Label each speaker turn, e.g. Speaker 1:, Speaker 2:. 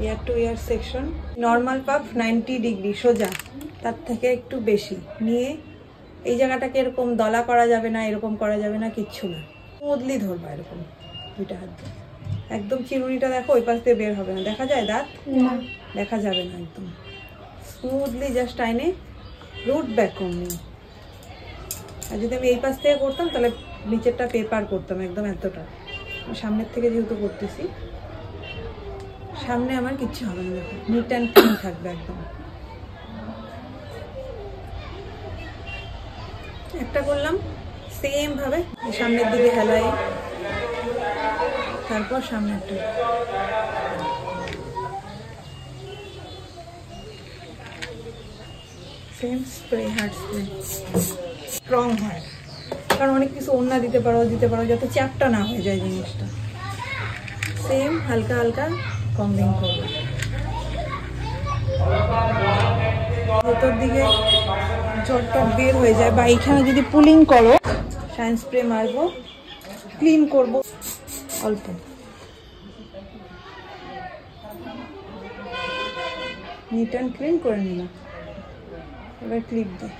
Speaker 1: ইয়ার two ইয়ার section. Normal puff 90 degree সোজা, তার থেকে একটু বেশি নিয়ে এই জায়গাটাকে এরকম দলা করা যাবে না, এরকম করা যাবে না, কিচ্ছু না, স্মুথলি ধরবা এরকম দুইটা হাত দিয়ে। একদম চিরুনিটা দেখো ওই পাশ দিয়ে বের হবে না, দেখা যায় দাঁত? না, দেখা যাবে না। একদম স্মুথলি জাস্ট টাইনে রুট ব্যাক করনি। আর যদি আমি এই পাশ থেকে করতাম তাহলে নিচেরটা পেপার করতাম একদম এতটা। সামনের থেকে যেহেতু করতেছি, সামনে আমার কিচ্ছু হবে না, দেখো নিট অ্যান্ড ক্লিন থাকবে একদম। একটা করলাম সেম ভাবে সামনের দিকে হেলাই, তারপর সামনেরটা। Same spray, hard spray, strong হয়, কারণ অনেক কিছু ওড়না দিতে পারো যাতে চ্যাপটা না হয়ে যায় জিনিসটা। সেম হালকা হালকা কম্বিং করবো, ভেতর দিকে জটটা বের হয়ে যায়, বা এইখানে যদি পুলিং করো, শাইন স্প্রে মারবো, ক্লিন করবো অল্প। নিট অ্যান্ড ক্লিন করে নিলাম, এবার ক্লিপ দিই।